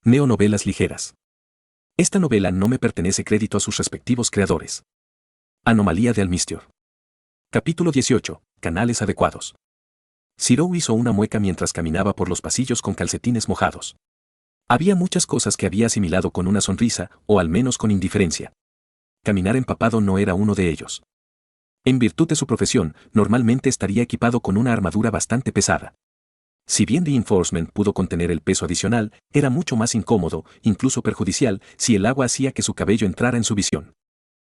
Neonovelas ligeras. Esta novela no me pertenece crédito a sus respectivos creadores. Anomalía de Almistior. Capítulo 18. Canales adecuados. Zirou hizo una mueca mientras caminaba por los pasillos con calcetines mojados. Había muchas cosas que había asimilado con una sonrisa, o al menos con indiferencia. Caminar empapado no era uno de ellos. En virtud de su profesión, normalmente estaría equipado con una armadura bastante pesada. Si bien Reinforcement pudo contener el peso adicional, era mucho más incómodo, incluso perjudicial, si el agua hacía que su cabello entrara en su visión.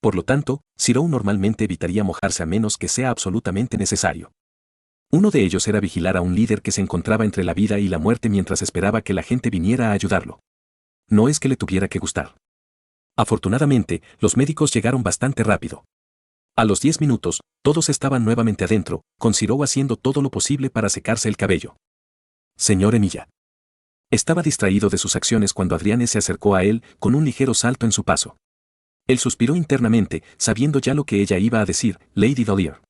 Por lo tanto, Zirou normalmente evitaría mojarse a menos que sea absolutamente necesario. Uno de ellos era vigilar a un líder que se encontraba entre la vida y la muerte mientras esperaba que la gente viniera a ayudarlo. No es que le tuviera que gustar. Afortunadamente, los médicos llegaron bastante rápido. A los 10 minutos, todos estaban nuevamente adentro, con Zirou haciendo todo lo posible para secarse el cabello. Señor Emilia. Estaba distraído de sus acciones cuando Adriane se acercó a él con un ligero salto en su paso. Él suspiró internamente, sabiendo ya lo que ella iba a decir, Lady Dahlia.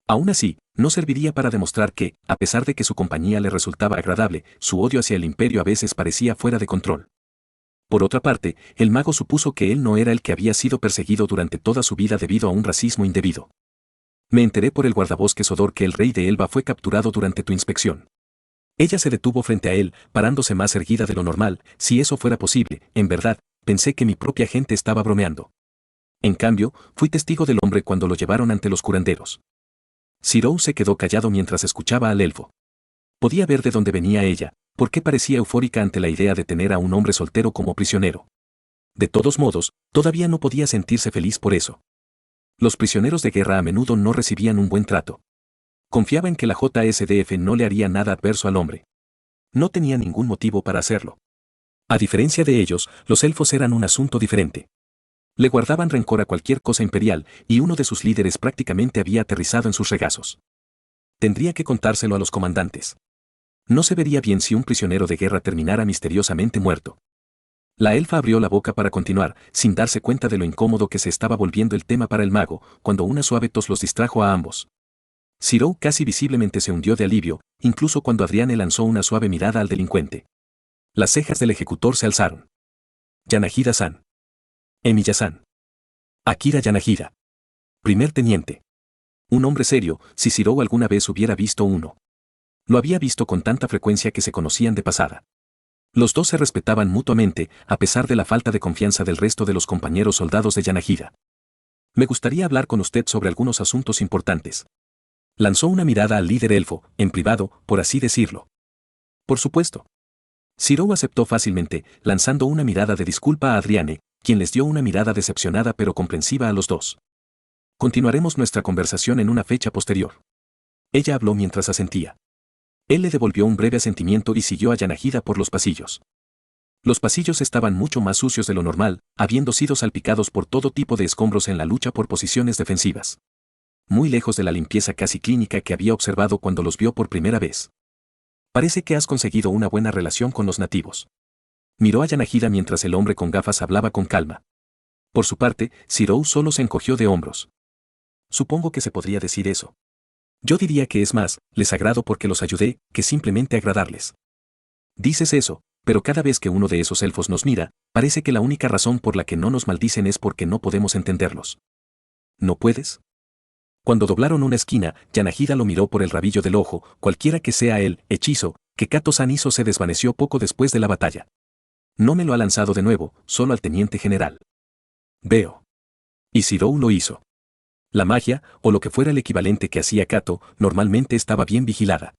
Aún así, no serviría para demostrar que, a pesar de que su compañía le resultaba agradable, su odio hacia el imperio a veces parecía fuera de control. Por otra parte, el mago supuso que él no era el que había sido perseguido durante toda su vida debido a un racismo indebido. Me enteré por el guardabosques Odor que el rey de Elba fue capturado durante tu inspección. Ella se detuvo frente a él, parándose más erguida de lo normal. Si eso fuera posible, en verdad, pensé que mi propia gente estaba bromeando. En cambio, fui testigo del hombre cuando lo llevaron ante los curanderos. Zirou se quedó callado mientras escuchaba al elfo. Podía ver de dónde venía ella, porque parecía eufórica ante la idea de tener a un hombre soltero como prisionero. De todos modos, todavía no podía sentirse feliz por eso. Los prisioneros de guerra a menudo no recibían un buen trato. Confiaba en que la JSDF no le haría nada adverso al hombre. No tenía ningún motivo para hacerlo. A diferencia de ellos, los elfos eran un asunto diferente. Le guardaban rencor a cualquier cosa imperial, y uno de sus líderes prácticamente había aterrizado en sus regazos. Tendría que contárselo a los comandantes. No se vería bien si un prisionero de guerra terminara misteriosamente muerto. La elfa abrió la boca para continuar, sin darse cuenta de lo incómodo que se estaba volviendo el tema para el mago, cuando una suave tos los distrajo a ambos. Zirou casi visiblemente se hundió de alivio, incluso cuando Adriane lanzó una suave mirada al delincuente. Las cejas del ejecutor se alzaron. Yanahida-san. Emiya-san. Akira Yanahida. Primer teniente. Un hombre serio, si Zirou alguna vez hubiera visto uno. Lo había visto con tanta frecuencia que se conocían de pasada. Los dos se respetaban mutuamente, a pesar de la falta de confianza del resto de los compañeros soldados de Yanahida. Me gustaría hablar con usted sobre algunos asuntos importantes. Lanzó una mirada al líder elfo, en privado, por así decirlo. Por supuesto. Zirou aceptó fácilmente, lanzando una mirada de disculpa a Adriane, quien les dio una mirada decepcionada pero comprensiva a los dos. Continuaremos nuestra conversación en una fecha posterior. Ella habló mientras asentía. Él le devolvió un breve asentimiento y siguió a Yanahida por los pasillos. Los pasillos estaban mucho más sucios de lo normal, habiendo sido salpicados por todo tipo de escombros en la lucha por posiciones defensivas. Muy lejos de la limpieza casi clínica que había observado cuando los vio por primera vez. Parece que has conseguido una buena relación con los nativos. Miró a Yanahida mientras el hombre con gafas hablaba con calma. Por su parte, Zirou solo se encogió de hombros. Supongo que se podría decir eso. Yo diría que es más, les agrado porque los ayudé, que simplemente agradarles. Dices eso, pero cada vez que uno de esos elfos nos mira, parece que la única razón por la que no nos maldicen es porque no podemos entenderlos. ¿No puedes? Cuando doblaron una esquina, Yanahida lo miró por el rabillo del ojo, cualquiera que sea el hechizo que Kato-san hizo se desvaneció poco después de la batalla. No me lo ha lanzado de nuevo, solo al teniente general. Veo. Y Zirou lo hizo. La magia, o lo que fuera el equivalente que hacía Kato, normalmente estaba bien vigilada.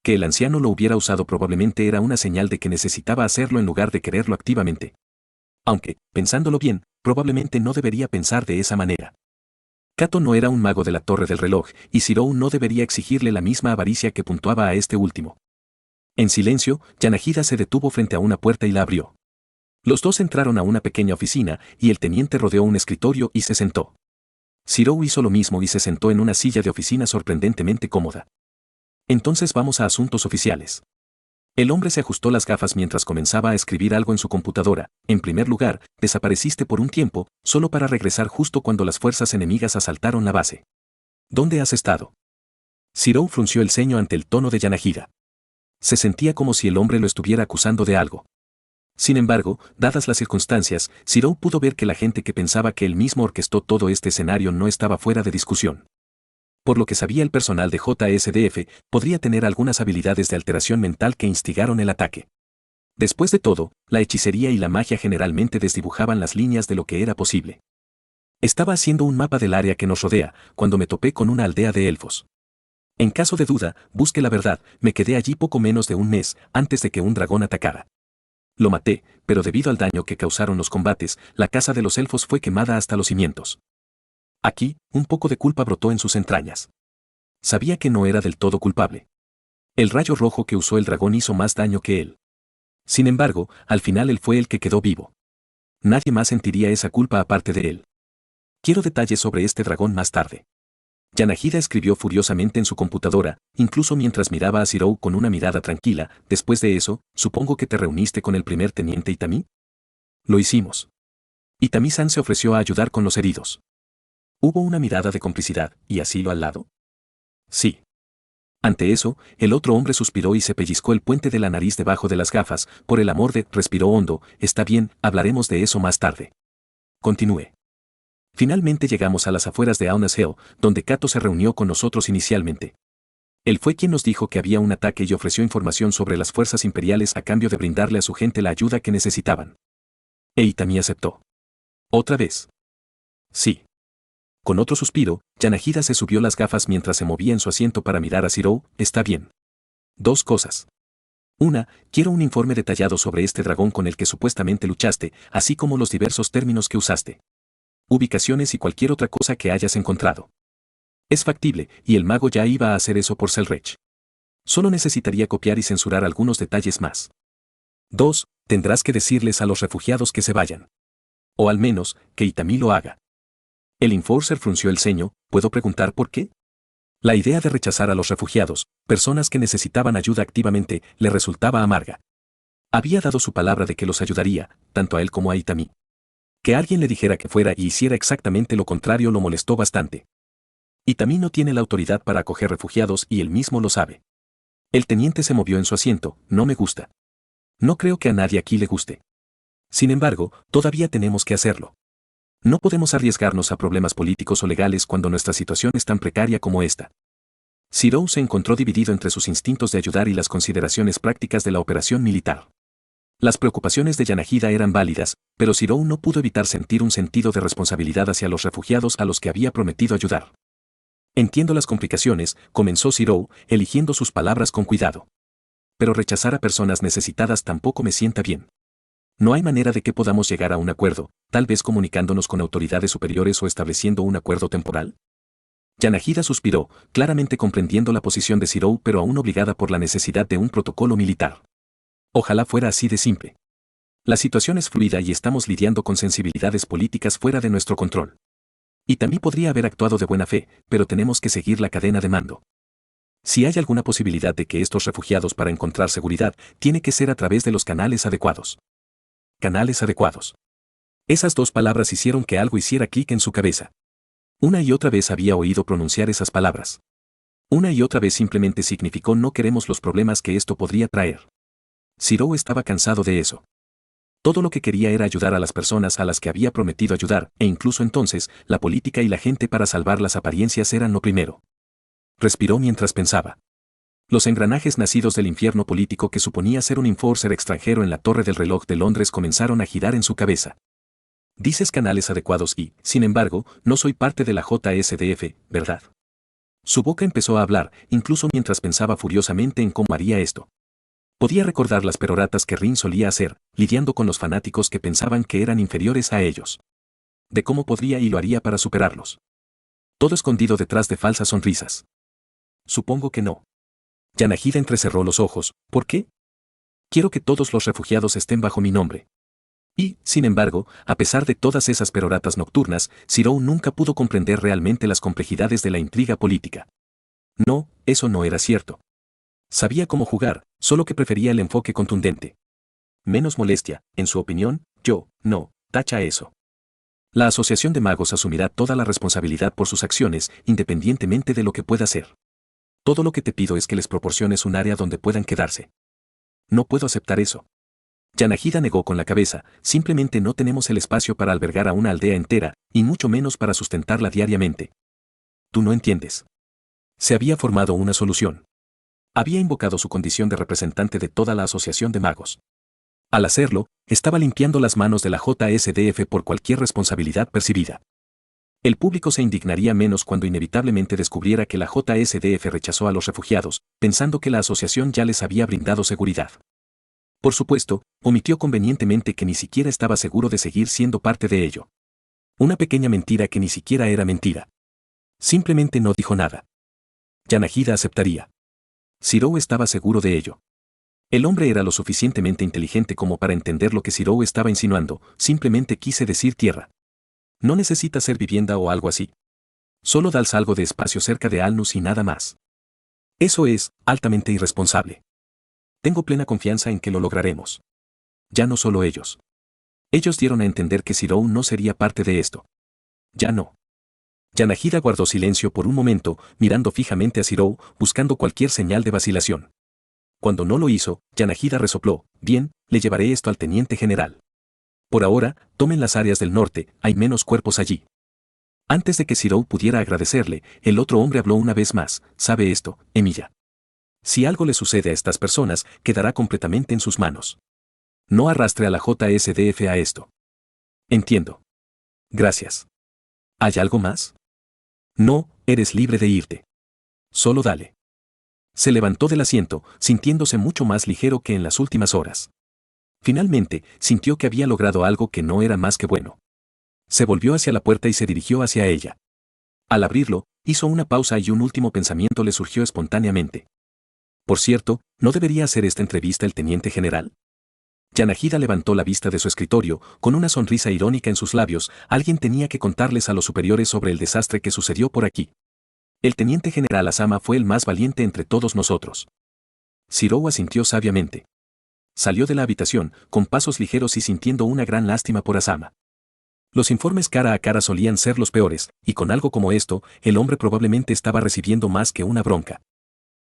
Que el anciano lo hubiera usado probablemente era una señal de que necesitaba hacerlo en lugar de quererlo activamente. Aunque, pensándolo bien, probablemente no debería pensar de esa manera. Kato no era un mago de la torre del reloj, y Zirou no debería exigirle la misma avaricia que puntuaba a este último. En silencio, Yanahida se detuvo frente a una puerta y la abrió. Los dos entraron a una pequeña oficina, y el teniente rodeó un escritorio y se sentó. Zirou hizo lo mismo y se sentó en una silla de oficina sorprendentemente cómoda. Entonces vamos a asuntos oficiales. El hombre se ajustó las gafas mientras comenzaba a escribir algo en su computadora. En primer lugar, desapareciste por un tiempo, solo para regresar justo cuando las fuerzas enemigas asaltaron la base. ¿Dónde has estado? Zirou frunció el ceño ante el tono de Yanahida. Se sentía como si el hombre lo estuviera acusando de algo. Sin embargo, dadas las circunstancias, Zirou pudo ver que la gente que pensaba que él mismo orquestó todo este escenario no estaba fuera de discusión. Por lo que sabía el personal de JSDF, podría tener algunas habilidades de alteración mental que instigaron el ataque. Después de todo, la hechicería y la magia generalmente desdibujaban las líneas de lo que era posible. Estaba haciendo un mapa del área que nos rodea, cuando me topé con una aldea de elfos. En caso de duda, busque la verdad, me quedé allí poco menos de un mes, antes de que un dragón atacara. Lo maté, pero debido al daño que causaron los combates, la casa de los elfos fue quemada hasta los cimientos. Aquí, un poco de culpa brotó en sus entrañas. Sabía que no era del todo culpable. El rayo rojo que usó el dragón hizo más daño que él. Sin embargo, al final él fue el que quedó vivo. Nadie más sentiría esa culpa aparte de él. Quiero detalles sobre este dragón más tarde. Yanahida escribió furiosamente en su computadora, incluso mientras miraba a Zirou con una mirada tranquila. Después de eso, supongo que te reuniste con el primer teniente Itami. Lo hicimos. Itami-san se ofreció a ayudar con los heridos. Hubo una mirada de complicidad, ¿y asilo al lado? Sí. Ante eso, el otro hombre suspiró y se pellizcó el puente de la nariz debajo de las gafas. Por el amor de, respiró hondo. Está bien, hablaremos de eso más tarde. Continúe. Finalmente llegamos a las afueras de Aunas Hill, donde Kato se reunió con nosotros inicialmente. Él fue quien nos dijo que había un ataque y ofreció información sobre las fuerzas imperiales a cambio de brindarle a su gente la ayuda que necesitaban. E Itami aceptó. ¿Otra vez? Sí. Con otro suspiro, Yanahida se subió las gafas mientras se movía en su asiento para mirar a Zirou. Está bien. Dos cosas. Una, quiero un informe detallado sobre este dragón con el que supuestamente luchaste, así como los diversos términos que usaste. Ubicaciones y cualquier otra cosa que hayas encontrado. Es factible, y el mago ya iba a hacer eso por Selrech. Solo necesitaría copiar y censurar algunos detalles más. 2. Tendrás que decirles a los refugiados que se vayan. O al menos, que Itami lo haga. El Enforcer frunció el ceño. ¿Puedo preguntar por qué? La idea de rechazar a los refugiados, personas que necesitaban ayuda activamente, le resultaba amarga. Había dado su palabra de que los ayudaría, tanto a él como a Itami. Que alguien le dijera que fuera y hiciera exactamente lo contrario lo molestó bastante. Itami no tiene la autoridad para acoger refugiados y él mismo lo sabe. El teniente se movió en su asiento. No me gusta. No creo que a nadie aquí le guste. Sin embargo, todavía tenemos que hacerlo. No podemos arriesgarnos a problemas políticos o legales cuando nuestra situación es tan precaria como esta. Zirou se encontró dividido entre sus instintos de ayudar y las consideraciones prácticas de la operación militar. Las preocupaciones de Yanahida eran válidas, pero Zirou no pudo evitar sentir un sentido de responsabilidad hacia los refugiados a los que había prometido ayudar. Entiendo las complicaciones, comenzó Zirou, eligiendo sus palabras con cuidado. Pero rechazar a personas necesitadas tampoco me sienta bien. No hay manera de que podamos llegar a un acuerdo, tal vez comunicándonos con autoridades superiores o estableciendo un acuerdo temporal. Yanahida suspiró, claramente comprendiendo la posición de Zirou pero aún obligada por la necesidad de un protocolo militar. Ojalá fuera así de simple. La situación es fluida y estamos lidiando con sensibilidades políticas fuera de nuestro control. Y también podría haber actuado de buena fe, pero tenemos que seguir la cadena de mando. Si hay alguna posibilidad de que estos refugiados para encontrar seguridad, tiene que ser a través de los canales adecuados. Canales adecuados. Esas dos palabras hicieron que algo hiciera clic en su cabeza. Una y otra vez había oído pronunciar esas palabras. Una y otra vez simplemente significó no queremos los problemas que esto podría traer. Zirou estaba cansado de eso. Todo lo que quería era ayudar a las personas a las que había prometido ayudar, e incluso entonces, la política y la gente para salvar las apariencias eran lo primero. Respiró mientras pensaba. Los engranajes nacidos del infierno político que suponía ser un enforcer extranjero en la Torre del Reloj de Londres comenzaron a girar en su cabeza. Dices canales adecuados y, sin embargo, no soy parte de la JSDF, ¿verdad? Su boca empezó a hablar, incluso mientras pensaba furiosamente en cómo haría esto. Podía recordar las peroratas que Rin solía hacer, lidiando con los fanáticos que pensaban que eran inferiores a ellos. De cómo podría y lo haría para superarlos. Todo escondido detrás de falsas sonrisas. Supongo que no. Yanahida entrecerró los ojos. ¿Por qué? Quiero que todos los refugiados estén bajo mi nombre. Y, sin embargo, a pesar de todas esas peroratas nocturnas, Zirou nunca pudo comprender realmente las complejidades de la intriga política. No, eso no era cierto. Sabía cómo jugar, solo que prefería el enfoque contundente. Menos molestia, en su opinión, no, tacha eso. La Asociación de Magos asumirá toda la responsabilidad por sus acciones, independientemente de lo que pueda hacer. Todo lo que te pido es que les proporciones un área donde puedan quedarse. No puedo aceptar eso. Yanagida negó con la cabeza, simplemente no tenemos el espacio para albergar a una aldea entera, y mucho menos para sustentarla diariamente. Tú no entiendes. Se había formado una solución. Había invocado su condición de representante de toda la asociación de magos. Al hacerlo, estaba limpiando las manos de la JSDF por cualquier responsabilidad percibida. El público se indignaría menos cuando inevitablemente descubriera que la JSDF rechazó a los refugiados, pensando que la asociación ya les había brindado seguridad. Por supuesto, omitió convenientemente que ni siquiera estaba seguro de seguir siendo parte de ello. Una pequeña mentira que ni siquiera era mentira. Simplemente no dijo nada. Yanagida aceptaría. Zirou estaba seguro de ello. El hombre era lo suficientemente inteligente como para entender lo que Zirou estaba insinuando, simplemente quise decir tierra. No necesita ser vivienda o algo así. Solo das algo de espacio cerca de Alnus y nada más. Eso es, altamente irresponsable. Tengo plena confianza en que lo lograremos. Ya no solo ellos. Ellos dieron a entender que Zirou no sería parte de esto. Ya no. Yanagida guardó silencio por un momento, mirando fijamente a Zirou, buscando cualquier señal de vacilación. Cuando no lo hizo, Yanagida resopló, bien, le llevaré esto al teniente general. Por ahora, tomen las áreas del norte, hay menos cuerpos allí. Antes de que Zirou pudiera agradecerle, el otro hombre habló una vez más, ¿sabe esto, Emilia? Si algo le sucede a estas personas, quedará completamente en sus manos. No arrastre a la JSDF a esto. Entiendo. Gracias. ¿Hay algo más? No, eres libre de irte. Solo dale. Se levantó del asiento, sintiéndose mucho más ligero que en las últimas horas. Finalmente, sintió que había logrado algo que no era más que bueno. Se volvió hacia la puerta y se dirigió hacia ella. Al abrirlo, hizo una pausa y un último pensamiento le surgió espontáneamente. Por cierto, ¿no debería hacer esta entrevista el teniente general? Yanagida levantó la vista de su escritorio, con una sonrisa irónica en sus labios, alguien tenía que contarles a los superiores sobre el desastre que sucedió por aquí. El teniente general Asama fue el más valiente entre todos nosotros. Zirou asintió sabiamente. Salió de la habitación, con pasos ligeros y sintiendo una gran lástima por Asama. Los informes cara a cara solían ser los peores, y con algo como esto, el hombre probablemente estaba recibiendo más que una bronca.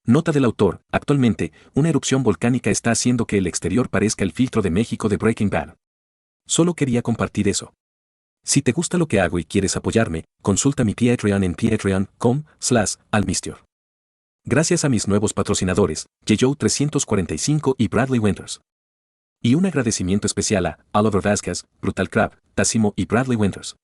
Nota del autor, actualmente, una erupción volcánica está haciendo que el exterior parezca el filtro de México de Breaking Bad. Solo quería compartir eso. Si te gusta lo que hago y quieres apoyarme, consulta mi Patreon en patreon.com/almistior. Gracias a mis nuevos patrocinadores, Yeyo 345 y Bradley Winters. Y un agradecimiento especial a Oliver Vázquez, Brutal Crab, Tassimo y Bradley Winters.